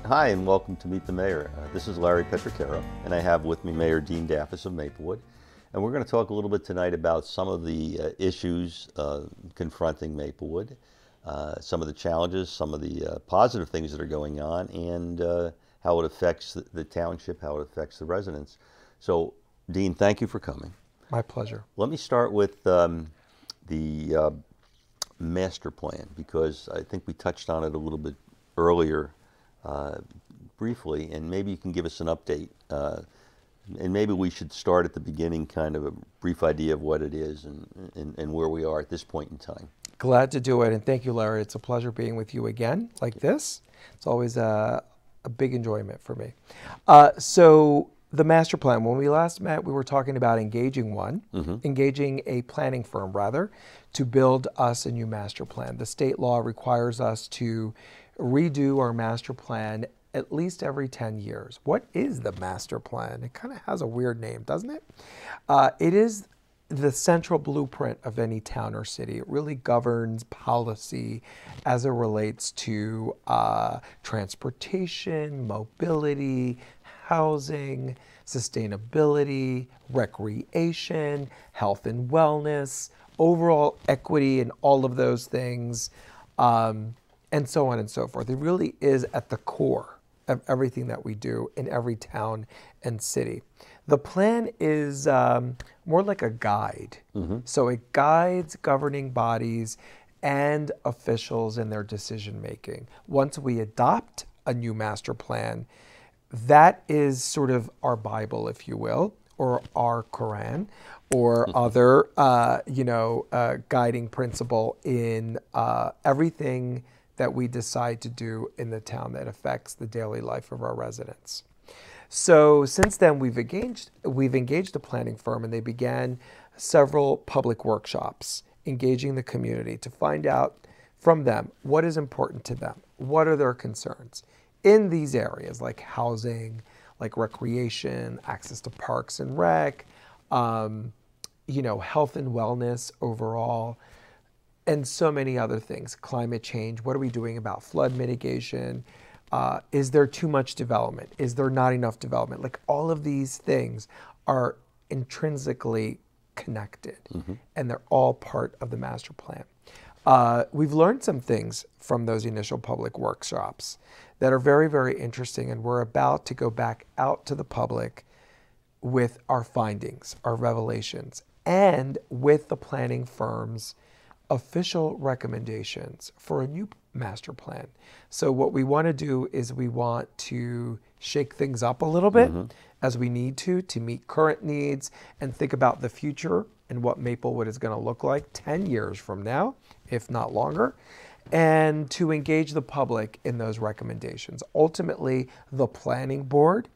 Hi, and welcome to Meet the Mayor. This is Larry Petricaro, and I have with me Mayor Dean Daffis of Maplewood. And we're going to talk a little bit tonight about some of the issues confronting Maplewood, some of the challenges, some of the positive things that are going on, and how it affects the township, how it affects the residents. So, Dean, thank you for coming. My pleasure. Let me start with the master plan, because I think we touched on it a little bit earlier briefly, and maybe you can give us an update. And maybe we should start at the beginning, kind of a brief idea of what it is and where we are at this point in time. Glad to do it, and thank you, Larry. It's a pleasure being with you again like this. It's always a big enjoyment for me. So the master plan, when we last met, we were talking about engaging engaging a planning firm, rather, to build us a new master plan. The state law requires us to redo our master plan at least every 10 years. What is the master plan? It kind of has a weird name, doesn't it? It is the central blueprint of any town or city. It really governs policy as it relates to transportation, mobility, housing, sustainability, recreation, health and wellness, overall equity, and all of those things, and so on and so forth. It really is at the core of everything that we do in every town and city. The plan is more like a guide. So it guides governing bodies and officials in their decision making. Once we adopt a new master plan, that is sort of our Bible, if you will, or our Quran, or other guiding principle in everything that we decide to do in the town that affects the daily life of our residents. So since then, we've engaged a planning firm, and they began several public workshops engaging the community to find out from them what is important to them, what are their concerns in these areas like housing, like recreation, access to parks and rec, health and wellness overall, and so many other things. Climate change, what are we doing about flood mitigation? Is there too much development? Is there not enough development? Like, all of these things are intrinsically connected, and they're all part of the master plan. We've learned some things from those initial public workshops that are very, very interesting, and we're about to go back out to the public with our findings, our revelations, and with the planning firm's official recommendations for a new master plan. So what we want to do is we want to shake things up a little bit as we need to meet current needs and think about the future and what Maplewood is going to look like 10 years from now, if not longer, and to engage the public in those recommendations. Ultimately, the planning board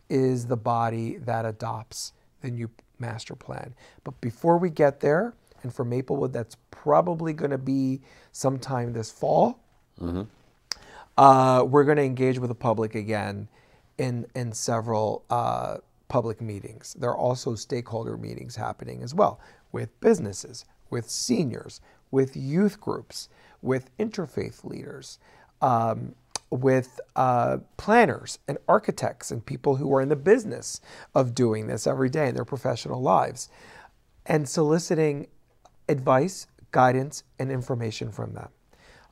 is the body that adopts the new master plan. But before we get there, and for Maplewood, that's probably going to be sometime this fall, we're going to engage with the public again in several public meetings. There are also stakeholder meetings happening as well, with businesses, with seniors, with youth groups, with interfaith leaders, with planners and architects and people who are in the business of doing this every day in their professional lives, and soliciting advice, guidance, and information from them.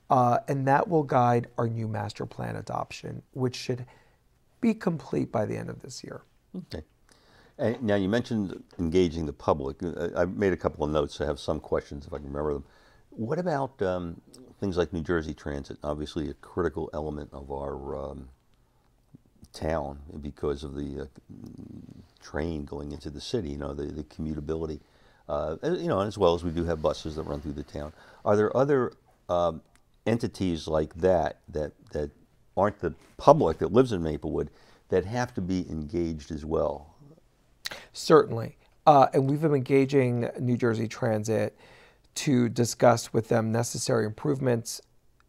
And that will guide our new master plan adoption, which should be complete by the end of this year. Okay. And now, you mentioned engaging the public. I made a couple of notes. I have some questions if I can remember them. What about things like New Jersey Transit? Obviously a critical element of our town because of the train going into the city, the commutability. As well as we do have buses that run through the town. Are there other entities like that aren't the public that lives in Maplewood that have to be engaged as well? Certainly. And we've been engaging New Jersey Transit to discuss with them necessary improvements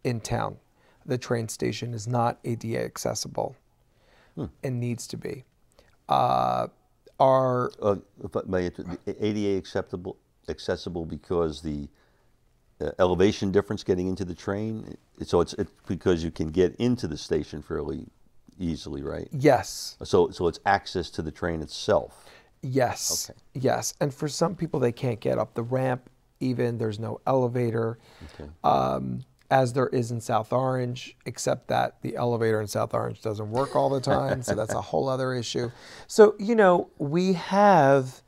in town. The train station is not ADA accessible and needs to be. ADA accessible because the elevation difference getting into the train. So it's because you can get into the station fairly easily, right? Yes. So it's access to the train itself. Yes. Okay. Yes. And for some people, they can't get up the ramp even. There's no elevator, Okay. as there is in South Orange, except that the elevator in South Orange doesn't work all the time. So that's a whole other issue. So, we have,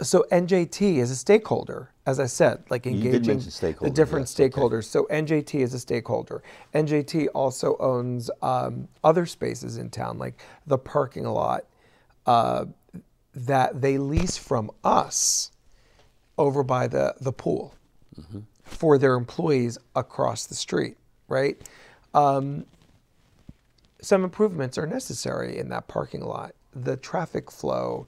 so NJT is a stakeholder, as I said, like You did engaging mention stakeholders, the different yes, okay. stakeholders. So NJT is a stakeholder. NJT also owns other spaces in town, like the parking lot that they lease from us over by the pool for their employees across the street, right? Some improvements are necessary in that parking lot. The traffic flow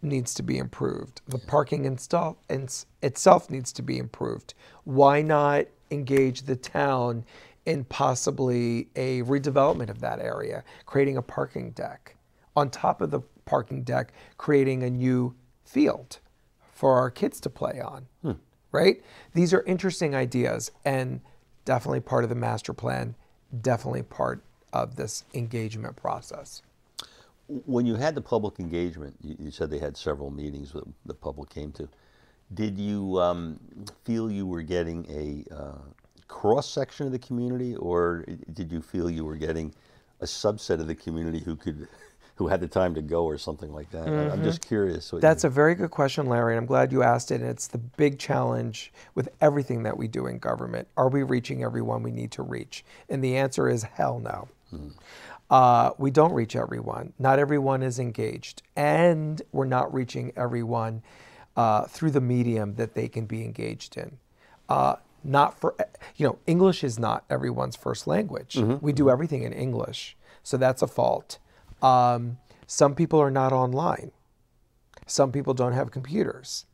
needs to be improved. The parking itself needs to be improved. Why not engage the town in possibly a redevelopment of that area, creating a parking deck? On top of the parking deck, creating a new field for our kids to play on, right? These are interesting ideas and definitely part of the master plan, definitely part of this engagement process. When you had the public engagement, you said they had several meetings that the public came to. Did you feel you were getting a cross section of the community, or did you feel you were getting a subset of the community who had the time to go, or something like that? I'm just curious. That's a very good question, Larry, and I'm glad you asked it. And it's the big challenge with everything that we do in government. Are we reaching everyone we need to reach? And the answer is hell no. We don't reach everyone. Not everyone is engaged. And we're not reaching everyone through the medium that they can be engaged in. Not for, English is not everyone's first language. We do everything in English. So that's a fault. Some people are not online. Some people don't have computers.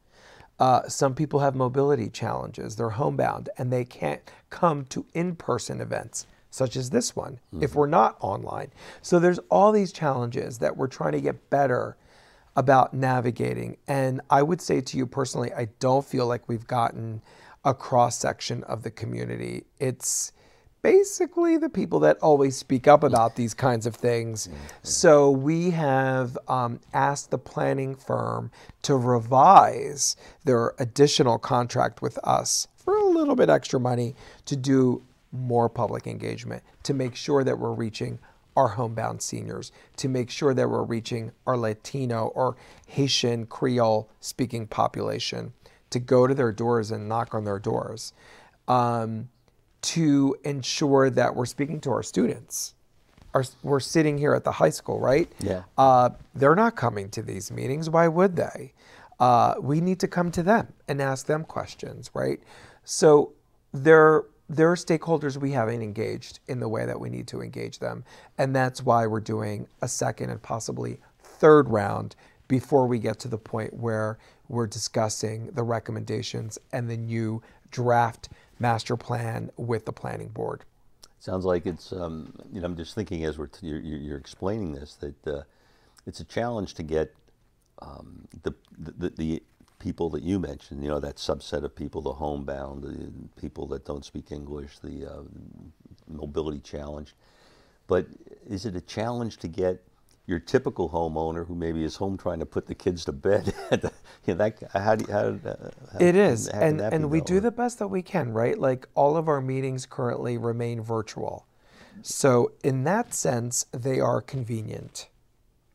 Some people have mobility challenges. They're homebound and they can't come to in-person events such as this one if we're not online. So there's all these challenges that we're trying to get better about navigating. And I would say to you personally, I don't feel like we've gotten a cross-section of the community. It's basically the people that always speak up about these kinds of things. So we have asked the planning firm to revise their additional contract with us for a little bit extra money to do more public engagement, to make sure that we're reaching our homebound seniors, to make sure that we're reaching our Latino or Haitian Creole speaking population, to go to their doors and knock on their doors, to ensure that we're speaking to our students. We're sitting here at the high school, right? Yeah. They're not coming to these meetings. Why would they? We need to come to them and ask them questions, right? So there are stakeholders we haven't engaged in the way that we need to engage them. And that's why we're doing a second and possibly third round before we get to the point where we're discussing the recommendations and the new draft master plan with the planning board. Sounds like it's, I'm just thinking as you're explaining this, that it's a challenge to get the people that you mentioned, that subset of people, the homebound, the people that don't speak English, the mobility challenged. It a challenge to get your typical homeowner who maybe is home trying to put the kids to bed? It is, and we do the best that we can, right? Like all of our meetings currently remain virtual. So in that sense, they are convenient,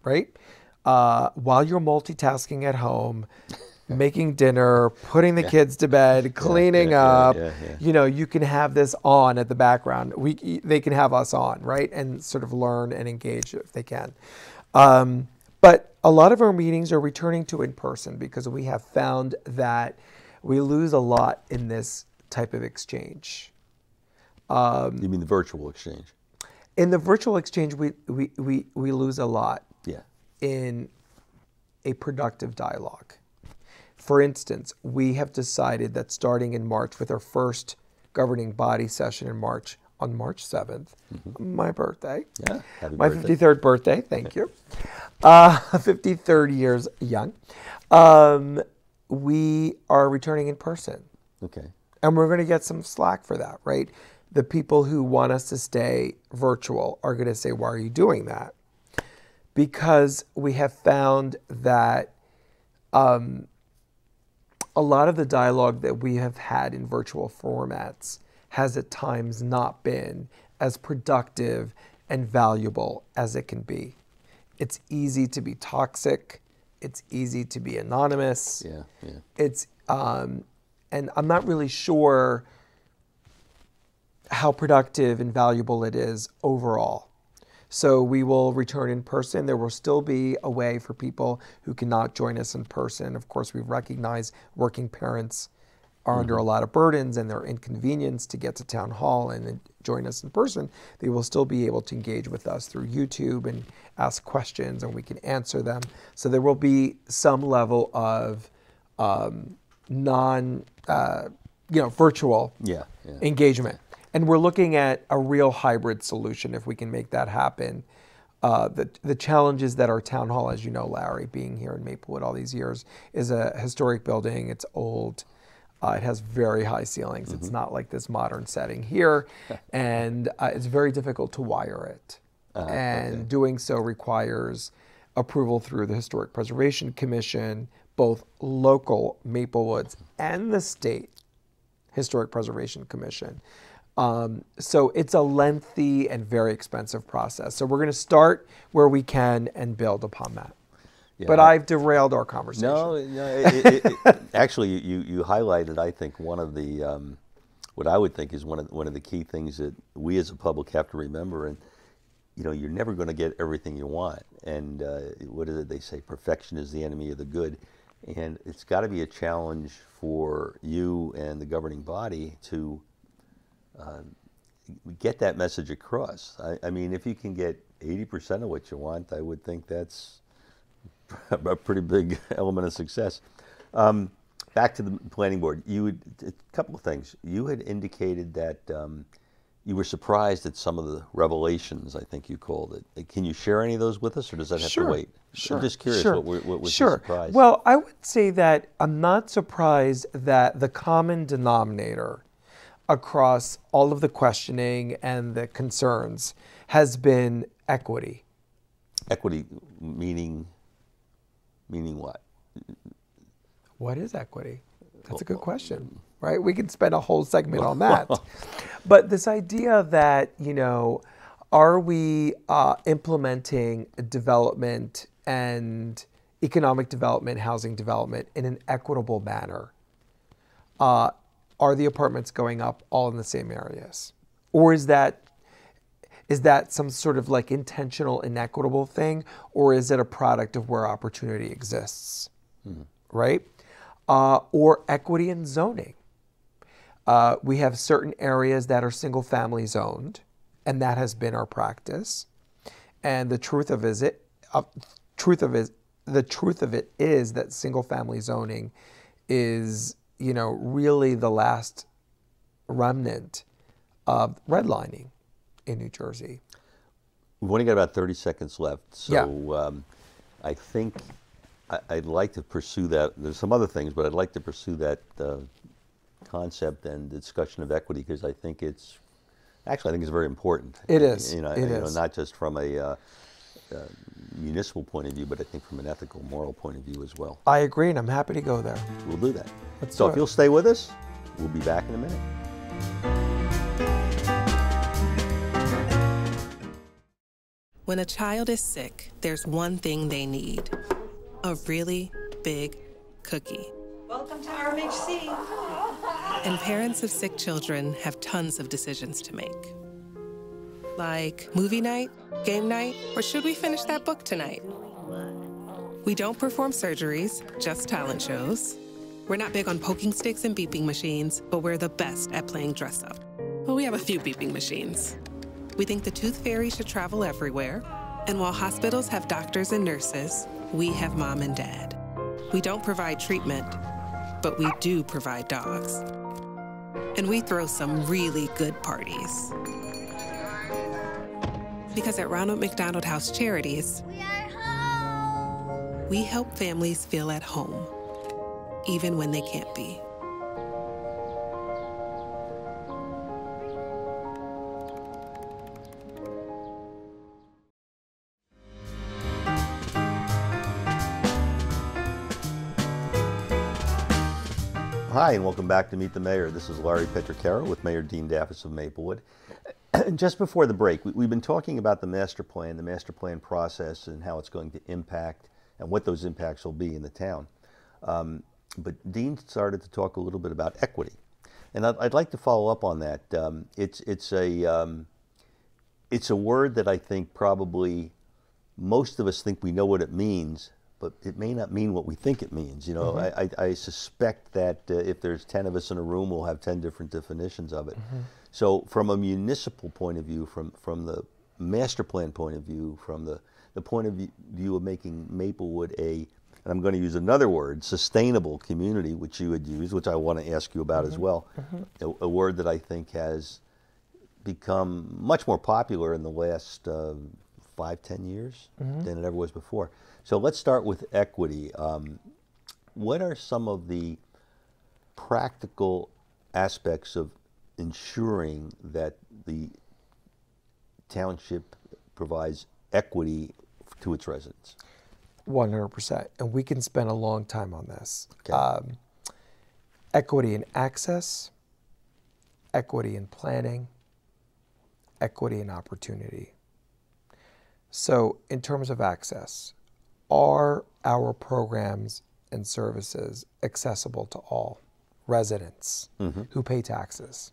right? While you're multitasking at home, making dinner, putting the kids to bed, cleaning up, you can have this on at the background. They can have us on, right? And sort of learn and engage if they can. But a lot of our meetings are returning to in person because we have found that we lose a lot in this type of exchange. You mean the virtual exchange? In the virtual exchange, we lose a lot in a productive dialogue. For instance, we have decided that starting in March with our first governing body session in March, on March 7th, my birthday, happy my birthday. 53rd birthday, thank you, 53rd years young, we are returning in person. Okay. And we're going to get some slack for that, right? the people who want us to stay virtual are going to say, why are you doing that? Because we have found that a lot of the dialogue that we have had in virtual formats has at times not been as productive and valuable as it can be. It's easy to be toxic. It's easy to be anonymous. Yeah, yeah. It's and I'm not really sure how productive and valuable it is overall. So we will return in person. There will still be a way for people who cannot join us in person. Of course, we recognize working parents are under a lot of burdens and they're inconvenienced to get to town hall and join us in person. They will still be able to engage with us through YouTube and ask questions, and we can answer them. So there will be some level of virtual engagement. And we're looking at a real hybrid solution if we can make that happen. The challenges that our town hall, as you know, Larry, being here in Maplewood all these years, is a historic building. It's old. It has very high ceilings. It's not like this modern setting here. And it's very difficult to wire it. And doing so requires approval through the Historic Preservation Commission, both local Maplewoods and the state Historic Preservation Commission. So it's a lengthy and very expensive process. So we're going to start where we can and build upon that. Yeah, but I've derailed our conversation. No, actually, you highlighted, I think, one of the, what I would think is one of the key things that we as a public have to remember. And, you know, you're never going to get everything you want. And what is it they say? Perfection is the enemy of the good. And it's got to be a challenge for you and the governing body to get that message across. I mean, if you can get 80% of what you want, I would think that's a pretty big element of success. Back to the planning board, a couple of things. You had indicated that you were surprised at some of the revelations, I think you called it. Can you share any of those with us, or does that have to wait? Sure. I'm just curious, what was the surprise? Well, I would say that I'm not surprised that the common denominator across all of the questioning and the concerns has been equity. Equity meaning what? What is equity? That's a good question, right? We could spend a whole segment on that. But this idea that, you know, are we implementing development and economic development, housing development in an equitable manner? Are the apartments going up all in the same areas? Or is that some sort of like intentional inequitable thing? Or is it a product of where opportunity exists, right? Or equity in zoning. We have certain areas that are single family zoned, and that has been our practice. And the truth of it is that single family zoning is, you know, really the last remnant of redlining in New Jersey. We've only got about 30 seconds left, so I think I'd like to pursue that. There's some other things, but I'd like to pursue that concept and discussion of equity, because I think it's very important. It is. You know, not just from a municipal point of view, but I think from an ethical, moral point of view as well. I agree, and I'm happy to go there. We'll do that. Let's so do if it. you'll stay with us, we'll be back in a minute. When a child is sick, there's one thing they need: a really big cookie. Welcome to RMHC. And parents of sick children have tons of decisions to make. Like movie night, game night, or should we finish that book tonight? We don't perform surgeries, just talent shows. We're not big on poking sticks and beeping machines, but we're the best at playing dress up. Well, we have a few beeping machines. We think the tooth fairy should travel everywhere. And while hospitals have doctors and nurses, we have mom and dad. We don't provide treatment, but we do provide dogs. And we throw some really good parties. Because at Ronald McDonald House Charities, we help families feel at home, even when they can't be. Hi, and welcome back to Meet the Mayor. This is Larry Petricaro with Mayor Dean Daffis of Maplewood. And just before the break, we've been talking about the master plan process, and how it's going to impact and what those impacts will be in the town. But Dean started to talk a little bit about equity, and I'd like to follow up on that. It's a word that I think probably most of us think we know what it means, but it may not mean what we think it means. You know, I suspect that if there's 10 of us in a room, we'll have 10 different definitions of it. So from a municipal point of view, from the master plan point of view, from the point of view of making Maplewood and I'm going to use another word, sustainable community, which you had used, which I want to ask you about as well, a word that I think has become much more popular in the last 5-10 years than it ever was before. So let's start with equity. What are some of the practical aspects of ensuring that the township provides equity to its residents? 100%. And we can spend a long time on this. Okay. Equity in access, equity in planning, equity in opportunity. So in terms of access, are our programs and services accessible to all residents who pay taxes?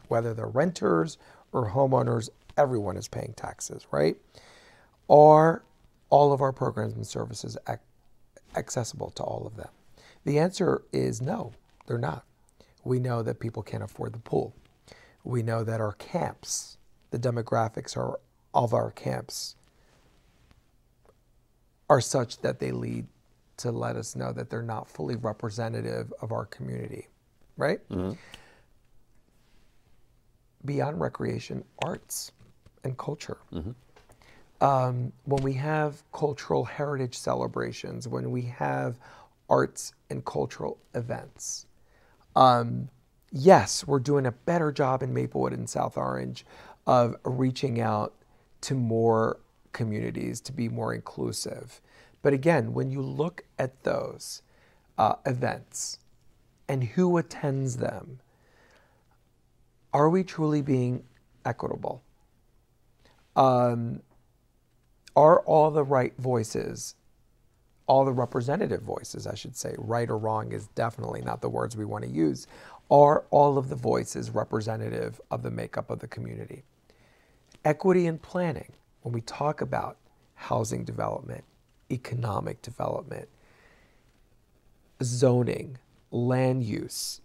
Whether they're renters or homeowners, everyone is paying taxes, right? Are all of our programs and services accessible to all of them? The answer is no, they're not. We know that people can't afford the pool. We know that our camps, the demographics of our camps are such that they lead to let us know that they're not fully representative of our community, right? Beyond recreation, arts and culture. When we have cultural heritage celebrations, when we have arts and cultural events, yes, we're doing a better job in Maplewood and South Orange of reaching out to more communities to be more inclusive. But again, when you look at those events and who attends them, are we truly being equitable? Are all the right voices, all the representative voices, I should say, right or wrong is definitely not the words we want to use, are all of the voices representative of the makeup of the community? Equity in planning, when we talk about housing development, economic development, zoning, land use,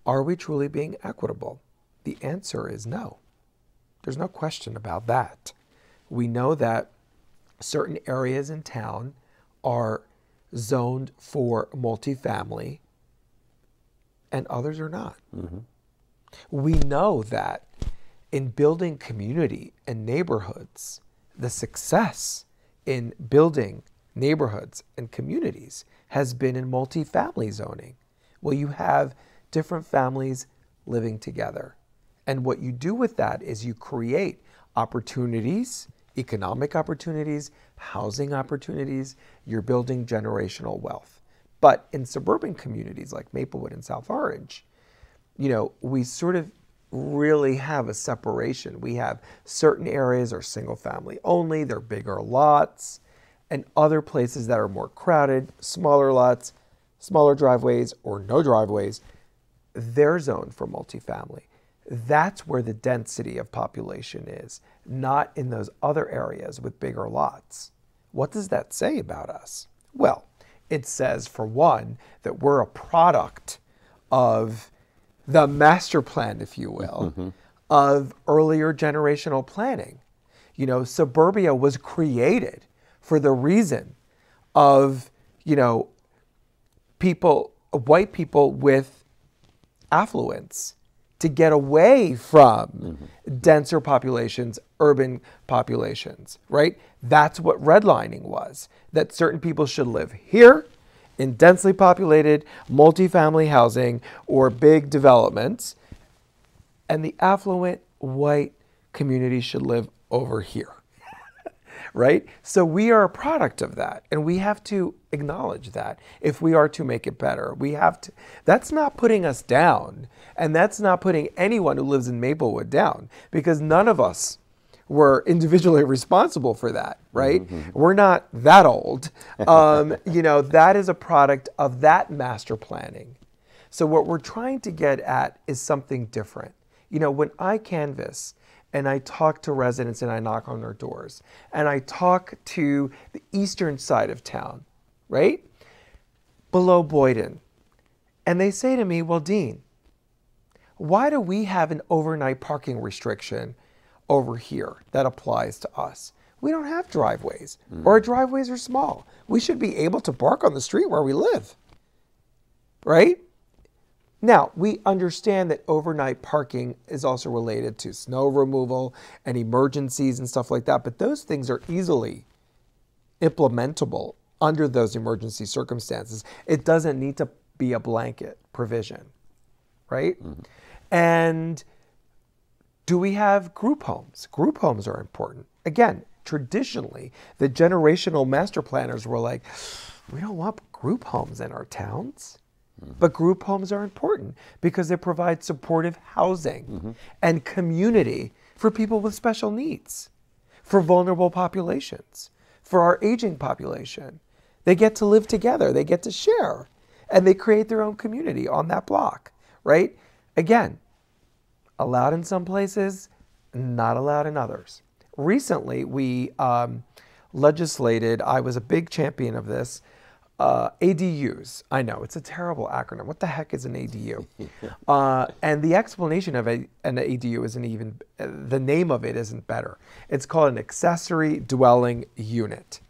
are we truly being equitable? The answer is no. There's no question about that. We know that certain areas in town are zoned for multifamily and others are not. We know that in building community and neighborhoods, the success in building neighborhoods and communities has been in multifamily zoning. Well, you have different families living together. And what you do with that is you create opportunities, economic opportunities, housing opportunities, you're building generational wealth. But in suburban communities like Maplewood and South Orange, you know, we sort of really have a separation. We have certain areas are single family only, they're bigger lots, and other places that are more crowded, smaller lots, smaller driveways, or no driveways, they're zoned for multifamily. That's where the density of population is, not in those other areas with bigger lots. What does that say about us? Well, it says, for one, that we're a product of the master plan, if you will, of earlier generational planning. You know, suburbia was created for the reason of, you know, people, white people with affluence, to get away from denser populations, urban populations, right? That's what redlining was, that certain people should live here in densely populated multifamily housing or big developments, and the affluent white community should live over here. right? So we are a product of that, and we have to acknowledge that if we are to make it better. We have to. That's not putting us down, and that's not putting anyone who lives in Maplewood down, because none of us were individually responsible for that, right? We're not that old. That is a product of that master planning. So what we're trying to get at is something different. When I canvass and I talk to residents and I knock on their doors and I talk to the eastern side of town, right? Below Boyden. And they say to me, well, Dean, why do we have an overnight parking restriction over here that applies to us? We don't have driveways, or our driveways are small. We should be able to park on the street where we live, right? Now, we understand that overnight parking is also related to snow removal and emergencies and stuff like that, but those things are easily implementable under those emergency circumstances. It doesn't need to be a blanket provision, right? And do we have group homes? Group homes are important. Again, traditionally, the generational master planners were like, we don't want group homes in our towns. But group homes are important because they provide supportive housing and community for people with special needs, for vulnerable populations, for our aging population. They get to live together, they get to share, and they create their own community on that block, right? Again, allowed in some places, not allowed in others. Recently, we legislated, I was a big champion of this, ADUs. I know, it's a terrible acronym. What the heck is an ADU? And the explanation of an ADU isn't even, the name of it isn't better. It's called an accessory dwelling unit.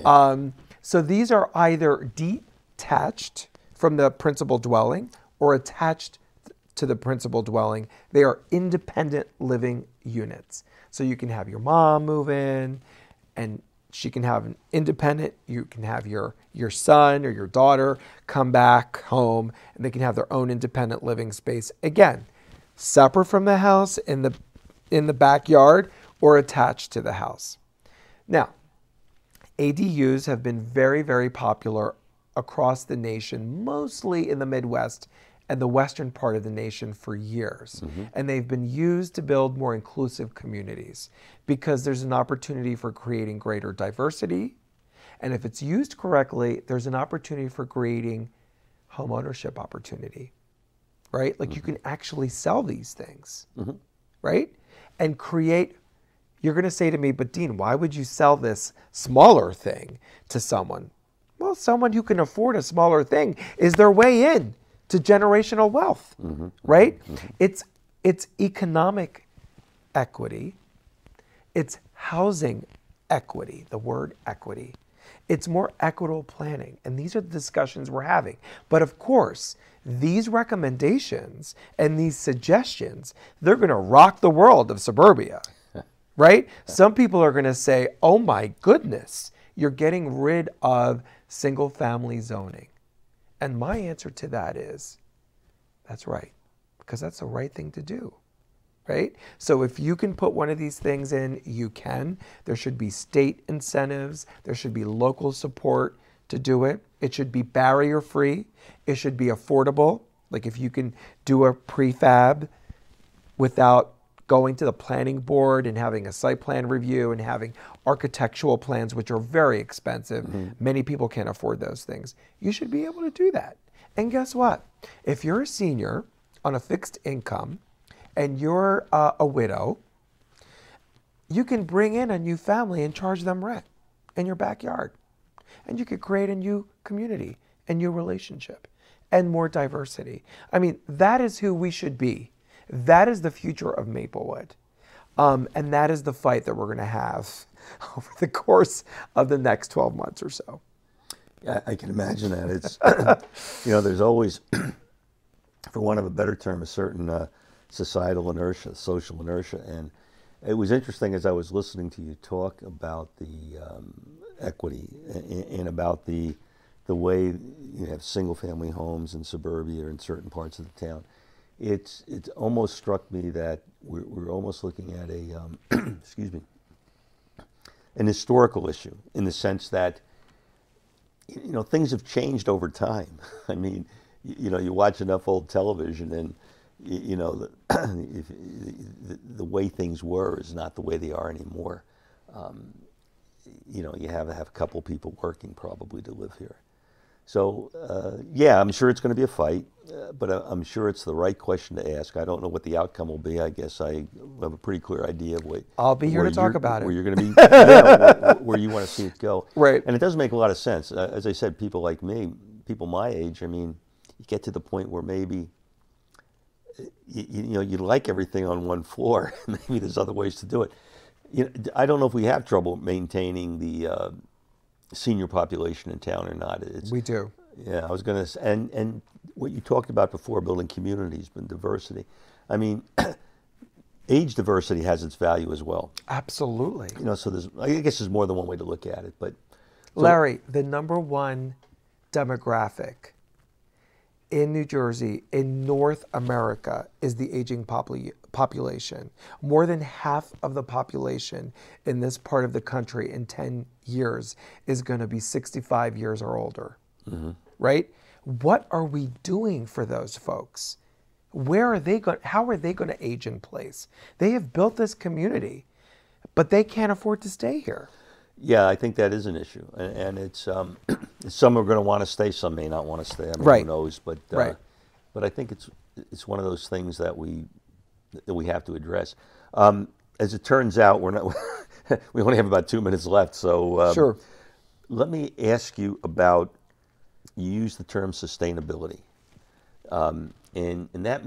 So these are either detached from the principal dwelling or attached to the principal dwelling. They are independent living units. So you can have your mom move in and she can have an independent, you can have your son or your daughter come back home and they can have their own independent living space. Again, separate from the house in the backyard or attached to the house. Now, ADUs have been very, very popular across the nation, mostly in the Midwest and the western part of the nation for years. And they've been used to build more inclusive communities because there's an opportunity for creating greater diversity. And if it's used correctly, there's an opportunity for creating home ownership opportunity, right? Like you can actually sell these things, right? And create, you're gonna say to me, but Dean, why would you sell this smaller thing to someone? Well, someone who can afford a smaller thing is their way in to generational wealth, right? It's economic equity. It's housing equity, the word equity. It's more equitable planning. And these are the discussions we're having. But of course, these recommendations and these suggestions, they're gonna rock the world of suburbia, right? Some people are gonna say, oh my goodness, you're getting rid of single family zoning. And my answer to that is, that's right, because that's the right thing to do, right? So if you can put one of these things in, you can. There should be state incentives. There should be local support to do it. It should be barrier-free. It should be affordable. Like if you can do a prefab without going to the planning board and having a site plan review and having architectural plans, which are very expensive. Many people can't afford those things. You should be able to do that. And guess what? If you're a senior on a fixed income and you're a widow, you can bring in a new family and charge them rent in your backyard. And you could create a new community, a new relationship, and more diversity. I mean, that is who we should be. That is the future of Maplewood. And that is the fight that we're going to have over the course of the next 12 months or so. Yeah, I can imagine that. It's, there's always, for want of a better term, a certain societal inertia, social inertia. And it was interesting as I was listening to you talk about the equity and about the way you have single family homes in suburbia or in certain parts of the town. It almost struck me that we're almost looking at a excuse me, an historical issue in the sense that, you know, things have changed over time. I mean, you know, you watch enough old television and, you know, the way things were is not the way they are anymore. You know, you have to have a couple people working probably to live here. So, yeah, I'm sure it's going to be a fight, but I'm sure it's the right question to ask. I don't know what the outcome will be. I guess I have a pretty clear idea of what. I'll be here to talk about it. Where you're going to be, yeah, where you want to see it go. Right. And it does make a lot of sense. As I said, people like me, people my age, I mean, you get to the point where maybe, you know, you like everything on one floor. Maybe there's other ways to do it. You know, I don't know if we have trouble maintaining the senior population in town or not. We do. Yeah, I was going to, and what you talked about before, building communities, but diversity. I mean, age diversity has its value as well. Absolutely. You know, so I guess there's more than one way to look at it. But so, Larry, the #1 demographic in New Jersey, in North America, is the aging population. More than half of the population in this part of the country in 10 years is going to be 65 years or older, right? What are we doing for those folks? Where are they going? How are they going to age in place? They have built this community, but they can't afford to stay here. yeah, I think that is an issue, and it's some are going to want to stay, some may not want to stay. I mean, Right. who knows? But Right. but I think it's one of those things that we have to address. As it turns out, we're not. We only have about 2 minutes left, so Sure. let me ask you about. You use the term sustainability, and that,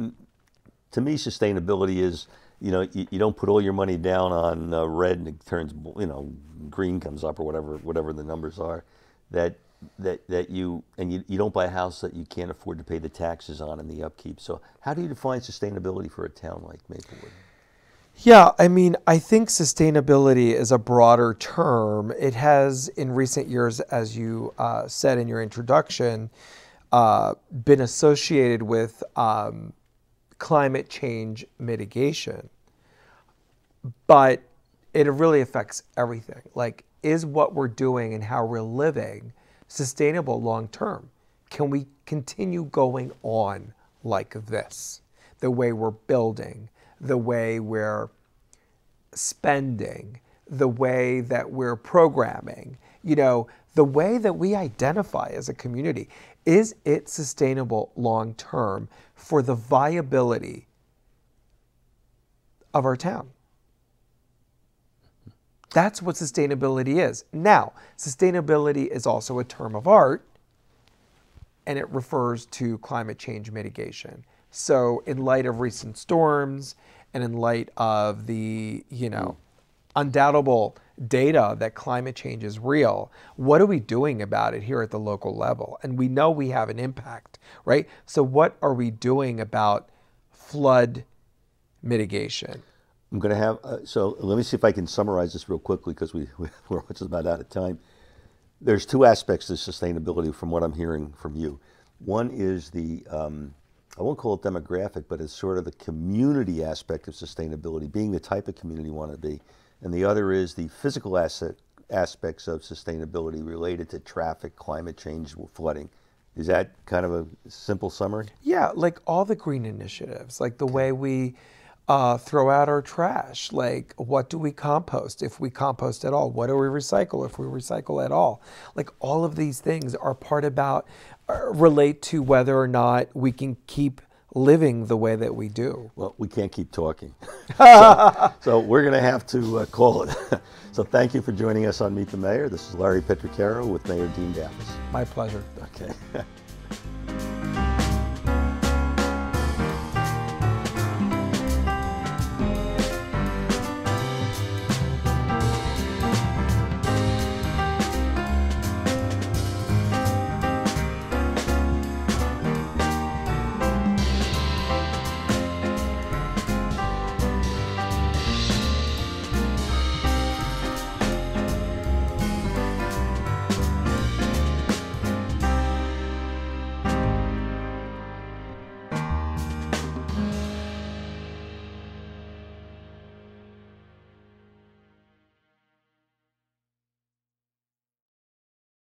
to me, sustainability is, you know, you don't put all your money down on red and it turns, you know, green comes up or whatever the numbers are, that you don't buy a house that you can't afford to pay the taxes on and the upkeep. So how do you define sustainability for a town like Maplewood? Yeah, I mean, I think sustainability is a broader term. It has, in recent years, as you said in your introduction, been associated with climate change mitigation. But it really affects everything. Like, is what we're doing and how we're living sustainable long term? Can we continue going on like this? The way we're building, the way we're spending, the way that we're programming, you know, the way that we identify as a community. Is it sustainable long term for the viability of our town? That's what sustainability is. Now, sustainability is also a term of art, and it refers to climate change mitigation. So in light of recent storms and in light of the, you know, undoubtable data that climate change is real, what are we doing about it here at the local level? And we know we have an impact, right? So what are we doing about flood mitigation? I'm going to have, so let me see if I can summarize this real quickly because we're just about out of time. There's two aspects to sustainability from what I'm hearing from you. One is the, I won't call it demographic, but it's sort of the community aspect of sustainability, being the type of community you want to be. And the other is the physical aspects of sustainability related to traffic, climate change, flooding. Is that kind of a simple summary? Yeah, like all the green initiatives, like the way we throw out our trash, like what do we compost if we compost at all? What do we recycle if we recycle at all? Like all of these things are part about, relate to whether or not we can keep living the way that we do. Well, we can't keep talking. So we're going to have to call it. So thank you for joining us on Meet the Mayor. This is Larry Petricaro with Mayor Dean Davis. My pleasure. Okay.